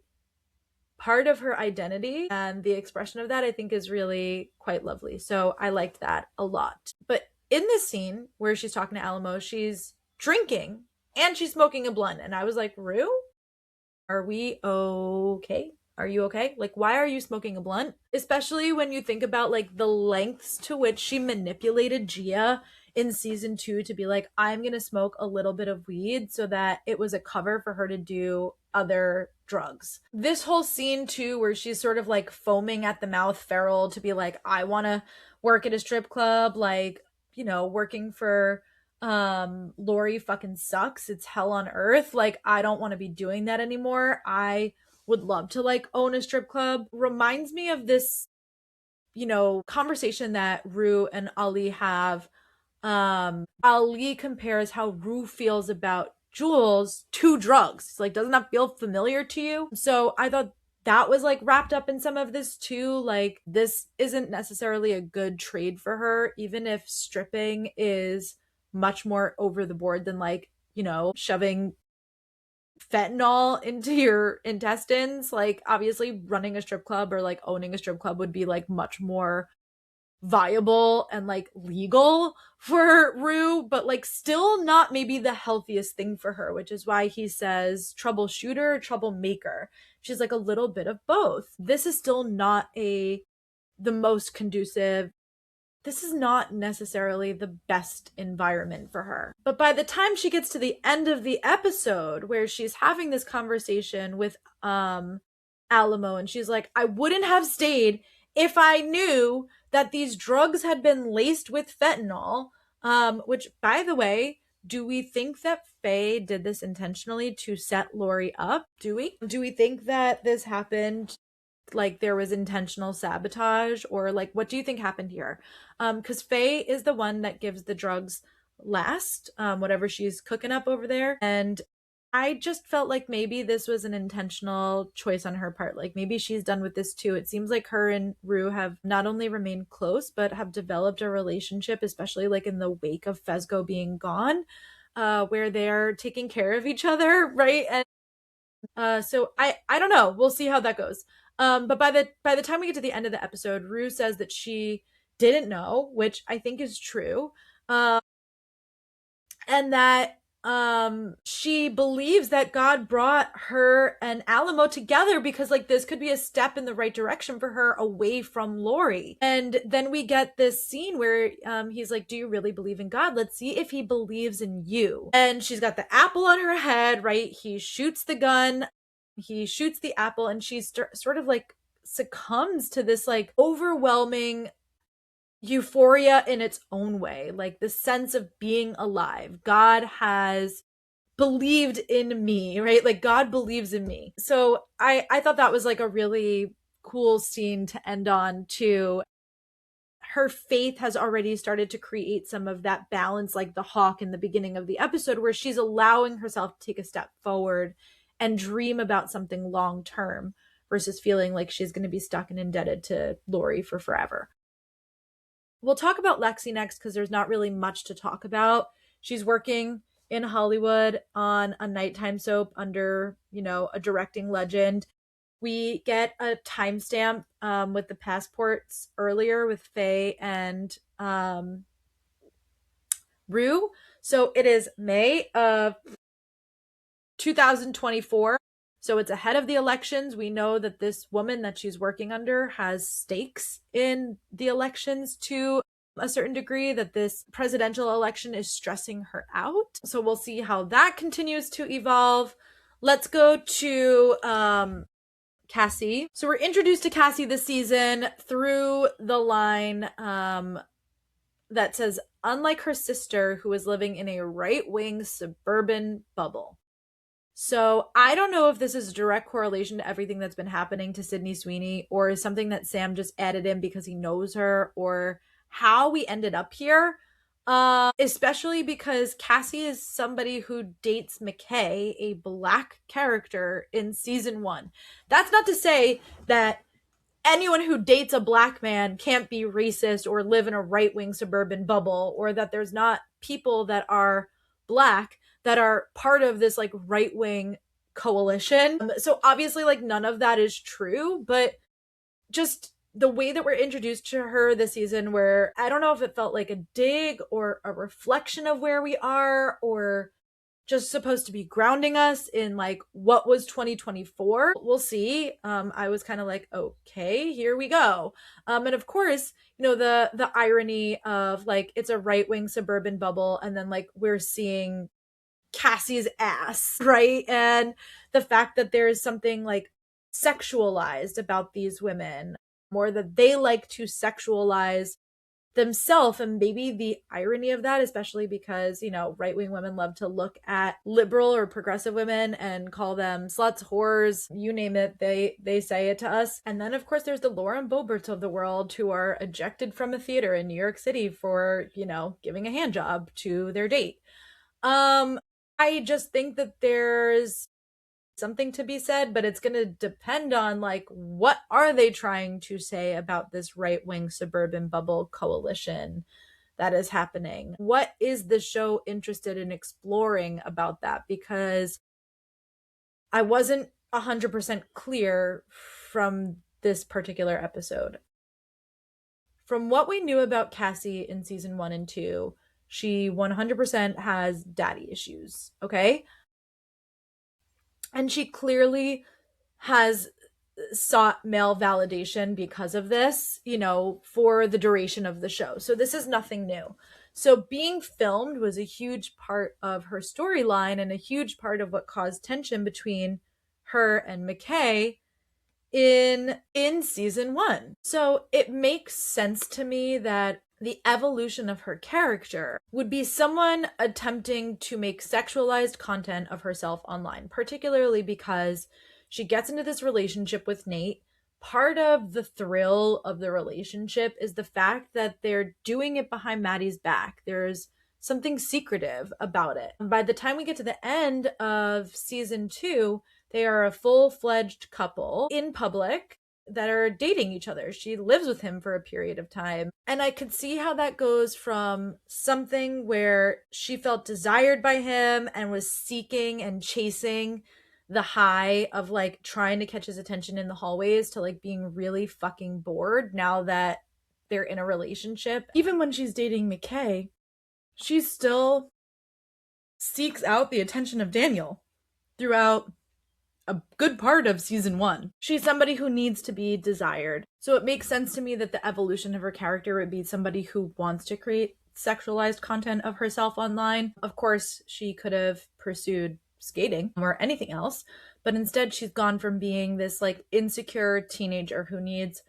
part of her identity, and the expression of that I think is really quite lovely. So I liked that a lot. But in this scene where she's talking to Alamo, she's drinking and she's smoking a blunt, and I was like, Rue, are we okay? Are you okay? Like, why are you smoking a blunt? Especially when you think about like the lengths to which she manipulated Gia in season 2 to be like, I'm gonna smoke a little bit of weed, so that it was a cover for her to do other drugs. This whole scene too, where she's sort of like foaming at the mouth, feral, to be like, I want to work at a strip club, like, working for Lori fucking sucks, it's hell on earth, like I don't want to be doing that anymore, I would love to like own a strip club, reminds me of this conversation that Rue and Ali have. Ali compares how Rue feels about Jules to drugs. It's like, doesn't that feel familiar to you? So I thought that was like wrapped up in some of this too. Like, this isn't necessarily a good trade for her, even if stripping is much more over the board than like, shoving fentanyl into your intestines. Like, obviously running a strip club or like owning a strip club would be like much more viable and like legal for Rue, but like still not maybe the healthiest thing for her, which is why he says troubleshooter, troublemaker. She's like a little bit of both. This is still not the most conducive. This is not necessarily the best environment for her. But by the time she gets to the end of the episode, where she's having this conversation with Alamo, and she's like, I wouldn't have stayed if I knew that these drugs had been laced with fentanyl, which, by the way, do we think that Faye did this intentionally to set Lori up? Do we think that this happened, like there was intentional sabotage, or like what do you think happened here? Because Faye is the one that gives the drugs last, whatever she's cooking up over there, and I just felt like maybe this was an intentional choice on her part. Like maybe she's done with this too. It seems like her and Rue have not only remained close, but have developed a relationship, especially like in the wake of Fezco being gone, where they're taking care of each other, right? And so I don't know. We'll see how that goes. But by the time we get to the end of the episode, Rue says that she didn't know, which I think is true. And that she believes that God brought her and Alamo together because like this could be a step in the right direction for her away from Lori. And then we get this scene where he's like, do you really believe in God? Let's see if he believes in you. And she's got the apple on her head, right? He shoots the gun, he shoots the apple, and she's sort of like succumbs to this like overwhelming euphoria in its own way, like the sense of being alive. God has believed in me, right? Like God believes in me. So I thought that was like a really cool scene to end on too. Her faith has already started to create some of that balance, like the hawk in the beginning of the episode, where she's allowing herself to take a step forward and dream about something long term versus feeling like she's going to be stuck and indebted to Lori for forever. We'll talk about Lexi next because there's not really much to talk about. She's working in Hollywood on a nighttime soap under, a directing legend. We get a timestamp with the passports earlier with Faye and Rue. So it is May of 2024. So it's ahead of the elections. We know that this woman that she's working under has stakes in the elections to a certain degree, that this presidential election is stressing her out. So we'll see how that continues to evolve. Let's go to Cassie. So we're introduced to Cassie this season through the line that says, unlike her sister, who is living in a right-wing suburban bubble. So I don't know if this is a direct correlation to everything that's been happening to Sydney Sweeney, or is something that Sam just added in because he knows her, or how we ended up here. Especially because Cassie is somebody who dates McKay, a black character in season 1. That's not to say that anyone who dates a black man can't be racist or live in a right-wing suburban bubble, or that there's not people that are black that are part of this like right-wing coalition. So obviously like none of that is true, but just the way that we're introduced to her this season, where I don't know if it felt like a dig or a reflection of where we are, or just supposed to be grounding us in like what was 2024. We'll see. I was kind of like, okay, here we go. And of course, the irony of like it's a right-wing suburban bubble, and then like we're seeing Cassie's ass, right? And the fact that there is something like sexualized about these women, more that they like to sexualize themselves. And maybe the irony of that, especially because right-wing women love to look at liberal or progressive women and call them sluts, whores, you name it, they say it to us. And then of course there's the Lauren Boeberts of the world who are ejected from a theater in New York City for giving a hand job to their date. I just think that there's something to be said, but it's going to depend on like what are they trying to say about this right-wing suburban bubble coalition that is happening. What is the show interested in exploring about that? Because I wasn't 100% clear from this particular episode. From what we knew about Cassie in season 1 and 2, she 100% has daddy issues, okay? And she clearly has sought male validation because of this, for the duration of the show. So this is nothing new. So being filmed was a huge part of her storyline and a huge part of what caused tension between her and McKay in season 1. So it makes sense to me that the evolution of her character would be someone attempting to make sexualized content of herself online, particularly because she gets into this relationship with Nate. Part of the thrill of the relationship is the fact that they're doing it behind Maddie's back. There's something secretive about it. And by the time we get to the end of season 2, they are a full-fledged couple in public that are dating each other. She lives with him for a period of time. And I could see how that goes from something where she felt desired by him and was seeking and chasing the high of like trying to catch his attention in the hallways to like being really fucking bored now that they're in a relationship. Even when she's dating McKay, she still seeks out the attention of Daniel throughout a good part of season 1. She's somebody who needs to be desired. So it makes sense to me that the evolution of her character would be somebody who wants to create sexualized content of herself online. Of course, she could have pursued skating or anything else, but instead she's gone from being this like insecure teenager who needs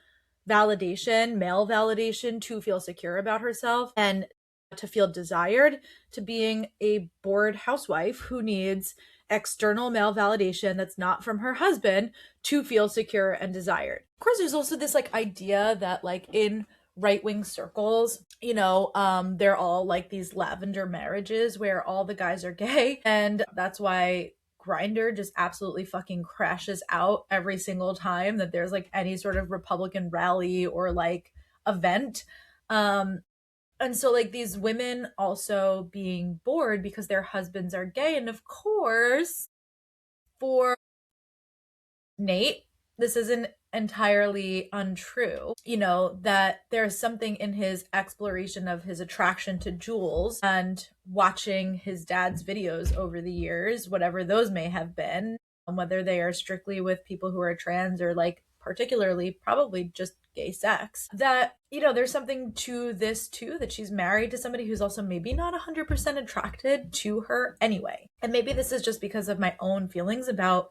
validation, male validation, to feel secure about herself and to feel desired, to being a bored housewife who needs external male validation that's not from her husband to feel secure and desired. Of course, there's also this like idea that like in right-wing circles, they're all like these lavender marriages where all the guys are gay, and that's why Grindr just absolutely fucking crashes out every single time that there's like any sort of Republican rally or like event. And so like these women also being bored because their husbands are gay. And of course, for Nate, this isn't entirely untrue. That there's something in his exploration of his attraction to Jules and watching his dad's videos over the years, whatever those may have been, whether they are strictly with people who are trans or like particularly probably just gay sex, that there's something to this too, that she's married to somebody who's also maybe not 100% attracted to her anyway. And maybe this is just because of my own feelings about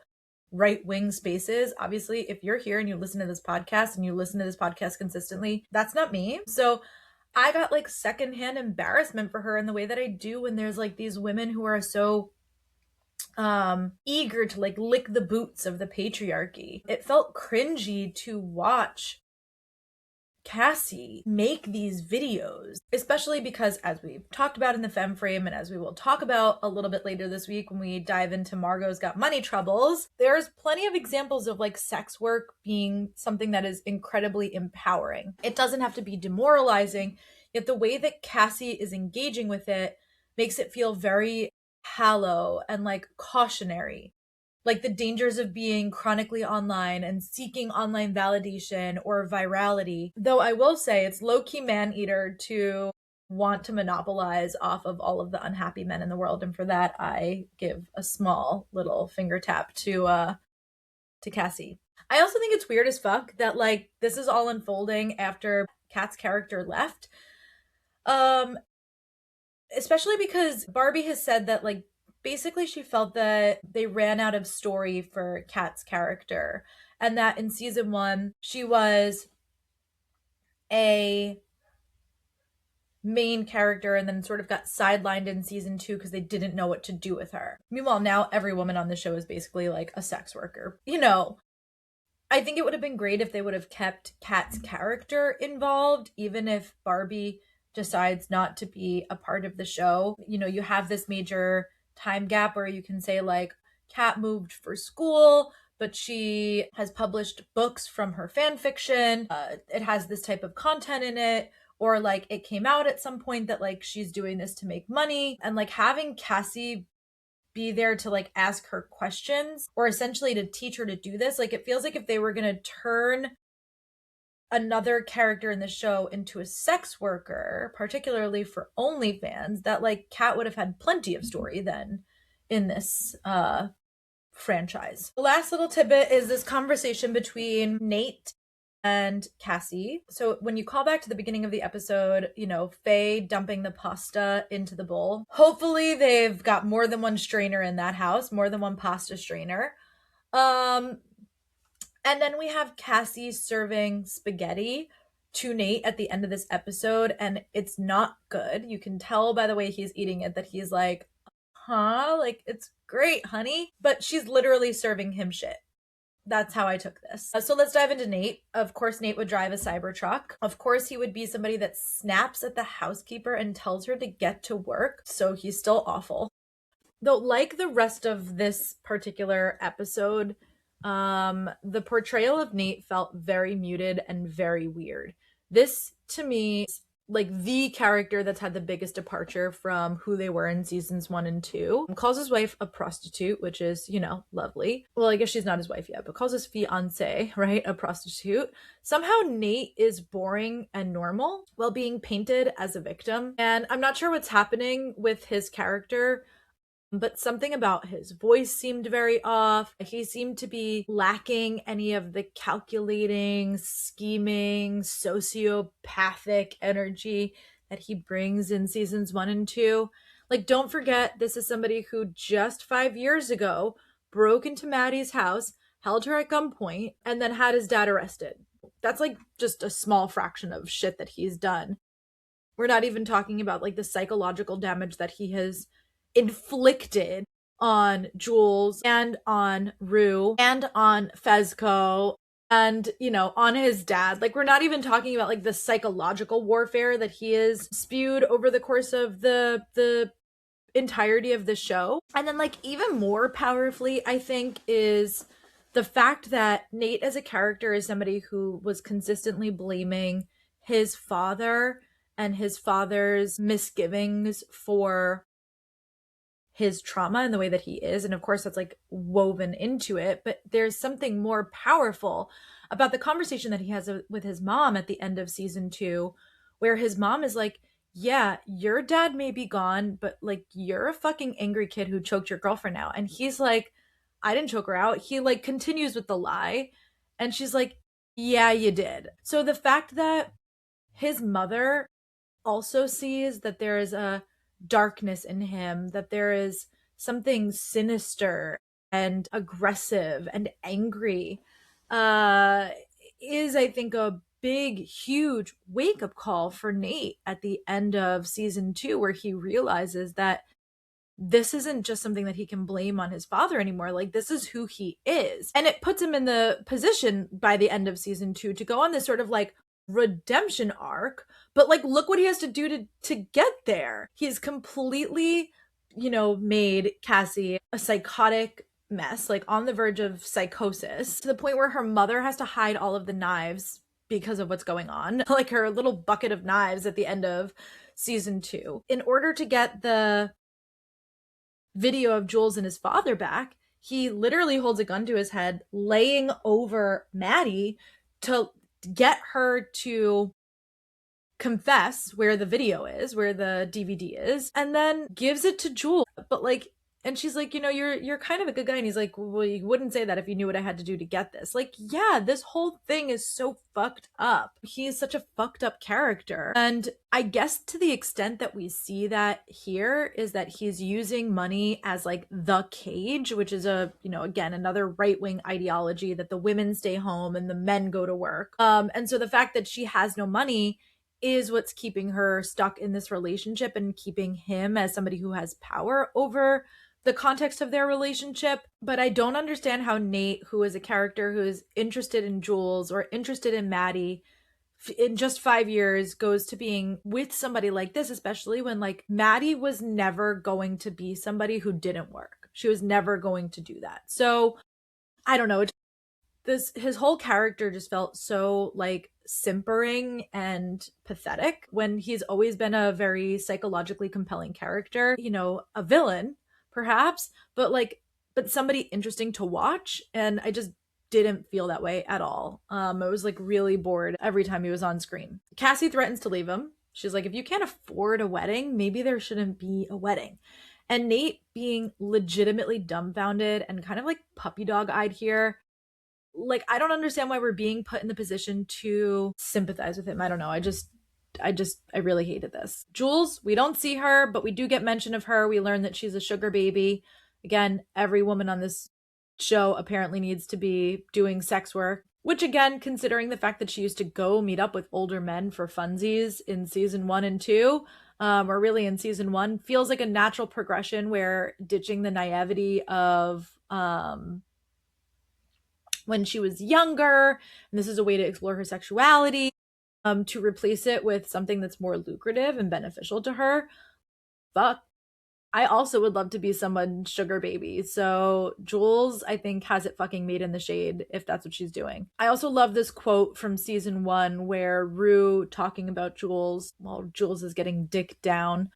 right-wing spaces. Obviously, if you're here and you listen to this podcast consistently, that's not me. So I got like secondhand embarrassment for her in the way that I do when there's like these women who are so eager to like lick the boots of the patriarchy. It felt cringy to watch Cassie make these videos, especially because, as we've talked about in the Femme frame, and as we will talk about a little bit later this week when we dive into Margot's Got Money Troubles, there's plenty of examples of like sex work being something that is incredibly empowering. It doesn't have to be demoralizing, yet the way that Cassie is engaging with it makes it feel very hollow and like cautionary. Like the dangers of being chronically online and seeking online validation or virality. Though I will say it's low-key man-eater to want to monopolize off of all of the unhappy men in the world. And for that, I give a small little finger tap to Cassie. I also think it's weird as fuck that like this is all unfolding after Kat's character left. Especially because Barbie has said that like basically she felt that they ran out of story for Kat's character, and that in season 1 she was a main character and then sort of got sidelined in season 2 because they didn't know what to do with her. Meanwhile, now every woman on the show is basically like a sex worker. I think it would have been great if they would have kept Kat's character involved, even if Barbie decides not to be a part of the show. You have this major time gap where you can say like Kat moved for school, but she has published books from her fan fiction. It has this type of content in it, or like it came out at some point that like she's doing this to make money, and like having Cassie be there to like ask her questions or essentially to teach her to do this. Like it feels like if they were going to turn another character in the show into a sex worker, particularly for OnlyFans, that like Kat would have had plenty of story then in this franchise. The last little tidbit is this conversation between Nate and Cassie. So when you call back to the beginning of the episode, Faye dumping the pasta into the bowl. Hopefully they've got more than one strainer in that house, more than one pasta strainer. And then we have Cassie serving spaghetti to Nate at the end of this episode, and it's not good. You can tell by the way he's eating it that he's like, like, it's great, honey. But she's literally serving him shit. That's how I took this. So let's dive into Nate. Of course, Nate would drive a Cybertruck. Of course, he would be somebody that snaps at the housekeeper and tells her to get to work. So he's still awful. Though, like the rest of this particular episode, the portrayal of Nate felt very muted and very weird. This, to me, like the character that's had the biggest departure from who they were in seasons 1 and 2. Calls his wife a prostitute, which is, lovely. Well, I guess she's not his wife yet, but calls his fiance, right, a prostitute. Somehow Nate is boring and normal while being painted as a victim. And I'm not sure what's happening with his character, but something about his voice seemed very off. He seemed to be lacking any of the calculating, scheming, sociopathic energy that he brings in seasons 1 and 2. Like, don't forget, this is somebody who just 5 years ago broke into Maddie's house, held her at gunpoint, and then had his dad arrested. That's like just a small fraction of shit that he's done. We're not even talking about like the psychological damage that he has inflicted on Jules and on Rue and on Fezco and, on his dad. Like, we're not even talking about like the psychological warfare that he has spewed over the course of the entirety of the show. And then, like, even more powerfully, I think, is the fact that Nate as a character is somebody who was consistently blaming his father and his father's misgivings for his trauma and the way that he is. And of course, that's like woven into it. But there's something more powerful about the conversation that he has with his mom at the end of season 2, where his mom is like, yeah, your dad may be gone, but like, you're a fucking angry kid who choked your girlfriend out. And he's like, I didn't choke her out. He like continues with the lie. And she's like, yeah, you did. So the fact that his mother also sees that there is a darkness in him, that there is something sinister and aggressive and angry, is, I think, a big, huge wake up call for Nate at the end of season 2, where he realizes that this isn't just something that he can blame on his father anymore. Like, this is who he is. And it puts him in the position by the end of season 2 to go on this sort of like redemption arc, but like, look what he has to do to get there. He's completely, made Cassie a psychotic mess, like on the verge of psychosis, to the point where her mother has to hide all of the knives because of what's going on, like her little bucket of knives at the end of season 2. In order to get the video of Jules and his father back, he literally holds a gun to his head, laying over Maddie to get her to confess where the video is, where the DVD is, and then gives it to Jules. But like, and she's like, you're kind of a good guy. And he's like, well, you wouldn't say that if you knew what I had to do to get this. Like, yeah, this whole thing is so fucked up. He's such a fucked up character. And I guess to the extent that we see that here is that he's using money as like the cage, which is again, another right-wing ideology that the women stay home and the men go to work. And so the fact that she has no money is what's keeping her stuck in this relationship and keeping him as somebody who has power over the context of their relationship. But I don't understand how Nate, who is a character who is interested in Jules or interested in Maddie, in just 5 years goes to being with somebody like this, especially when like Maddie was never going to be somebody who didn't work. She was never going to do that. So I don't know. His whole character just felt so like simpering and pathetic, when he's always been a very psychologically compelling character, a villain perhaps, but somebody interesting to watch. And I just didn't feel that way at all. I was like really bored every time he was on screen. Cassie threatens to leave him. She's like, if you can't afford a wedding, maybe there shouldn't be a wedding. And Nate, being legitimately dumbfounded and kind of like puppy dog eyed here, like, I don't understand why we're being put in the position to sympathize with him. I don't know. I really hated this. Jules, we don't see her, but we do get mention of her. We learn that she's a sugar baby. Again, every woman on this show apparently needs to be doing sex work, which, again, considering the fact that she used to go meet up with older men for funsies in season 1 and 2, or really in season 1, feels like a natural progression, where ditching the naivety of when she was younger, and this is a way to explore her sexuality, to replace it with something that's more lucrative and beneficial to her. Fuck I also would love to be someone's sugar baby. So Jules, I think, has it fucking made in the shade if that's what she's doing. I also love this quote from season 1 where Rue, talking about Jules while Jules is getting dicked down,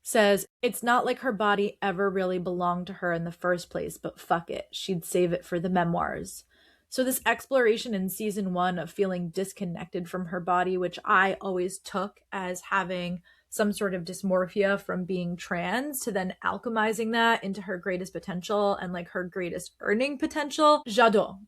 says, "It's not like her body ever really belonged to her in the first place, but fuck it. She'd save it for the memoirs." So this exploration in season 1 of feeling disconnected from her body, which I always took as having some sort of dysmorphia from being trans, to then alchemizing that into her greatest potential and like her greatest earning potential. J'adore.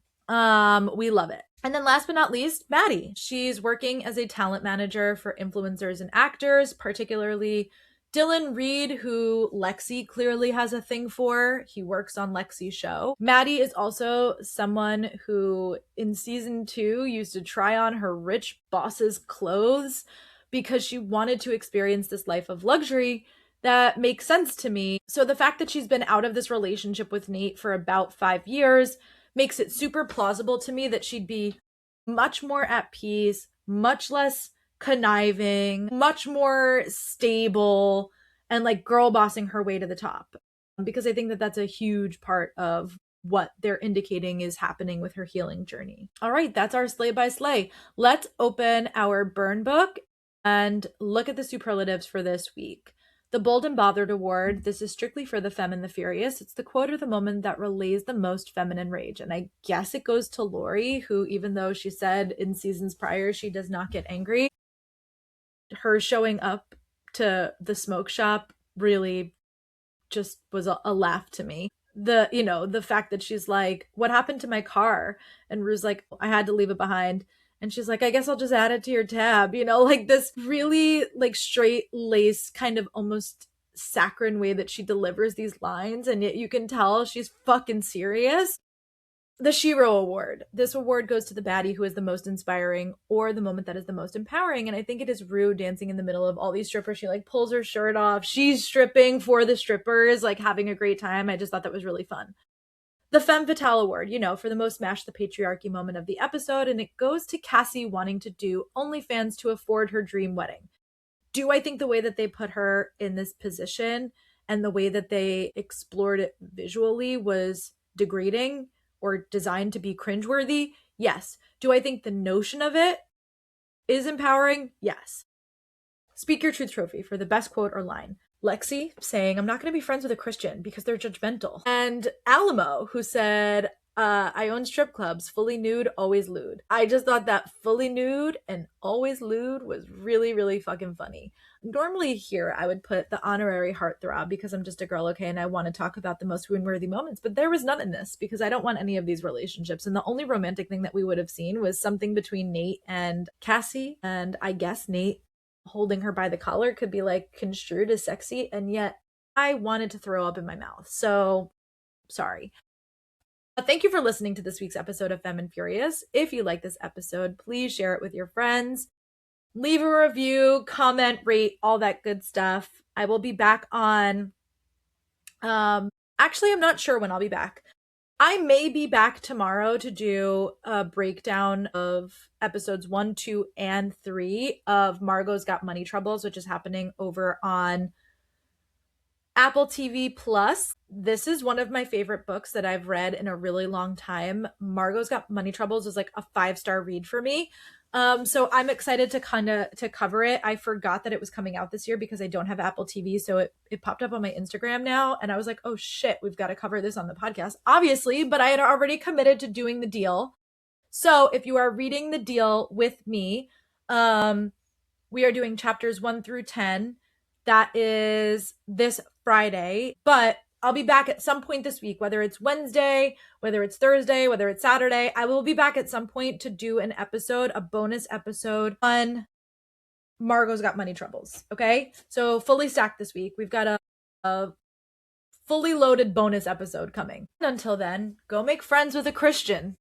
We love it. And then last but not least, Maddie. She's working as a talent manager for influencers and actors, particularly Dylan Reed, who Lexi clearly has a thing for. He works on Lexi's show. Maddie is also someone who in season 2 used to try on her rich boss's clothes because she wanted to experience this life of luxury that makes sense to me. So the fact that she's been out of this relationship with Nate for about 5 years makes it super plausible to me that she'd be much more at peace, much less conniving, much more stable, and like girl bossing her way to the top. Because I think that that's a huge part of what they're indicating is happening with her healing journey. All right, that's our slay by slay. Let's open our burn book and look at the superlatives for this week. The Bold and Bothered Award. This is strictly for the Femme and the Furious. It's the quote or the moment that relays the most feminine rage. And I guess it goes to Lori, who, even though she said in seasons prior she does not get angry, her showing up to the smoke shop really just was a laugh to me. The fact that she's like, "What happened to my car?" And Rue's like, "I had to leave it behind." And she's like, "I guess I'll just add it to your tab." Like this really like straight lace kind of almost saccharine way that she delivers these lines. And yet you can tell she's fucking serious. The Shiro Award. This award goes to the baddie who is the most inspiring or the moment that is the most empowering. And I think it is Rue dancing in the middle of all these strippers. She like pulls her shirt off. She's stripping for the strippers, like having a great time. I just thought that was really fun. The Femme Fatale Award, for the most smash the patriarchy moment of the episode. And it goes to Cassie wanting to do OnlyFans to afford her dream wedding. Do I think the way that they put her in this position and the way that they explored it visually was degrading or designed to be cringeworthy? Yes. Do I think the notion of it is empowering? Yes. Speak Your Truth trophy for the best quote or line. Lexi saying, "I'm not going to be friends with a Christian because they're judgmental." And Alamo, who said, "I own strip clubs, fully nude, always lewd." I just thought that fully nude and always lewd was really, really fucking funny. Normally here I would put the honorary heartthrob because I'm just a girl, okay, and I want to talk about the most wound-worthy moments, but there was none in this because I don't want any of these relationships. And the only romantic thing that we would have seen was something between Nate and Cassie, and I guess Nate holding her by the collar could be like construed as sexy, and yet I wanted to throw up in my mouth. So sorry. Thank you for listening to this week's episode of Femme and Furious. If you like this episode, please share it with your friends. Leave a review, comment, rate, all that good stuff. I will be back on actually, I'm not sure when I'll be back. I may be back tomorrow to do a breakdown of episodes 1, 2, and 3 of Margot's Got Money Troubles, which is happening over on Apple TV Plus. This is one of my favorite books that I've read in a really long time. Margot's Got Money Troubles is like a 5-star read for me. So I'm excited to cover it. I forgot that it was coming out this year because I don't have Apple TV. So it popped up on my Instagram now. And I was like, oh shit, we've got to cover this on the podcast, obviously, but I had already committed to doing the deal. So if you are reading the deal with me, we are doing chapters 1 through 10. That is this Friday, but I'll be back at some point this week, whether it's Wednesday, whether it's Thursday, whether it's Saturday. I will be back at some point to do an episode, a bonus episode on Margot's Got Money Troubles. Okay. So fully stacked this week. We've got a fully loaded bonus episode coming. Until then, go make friends with a Christian.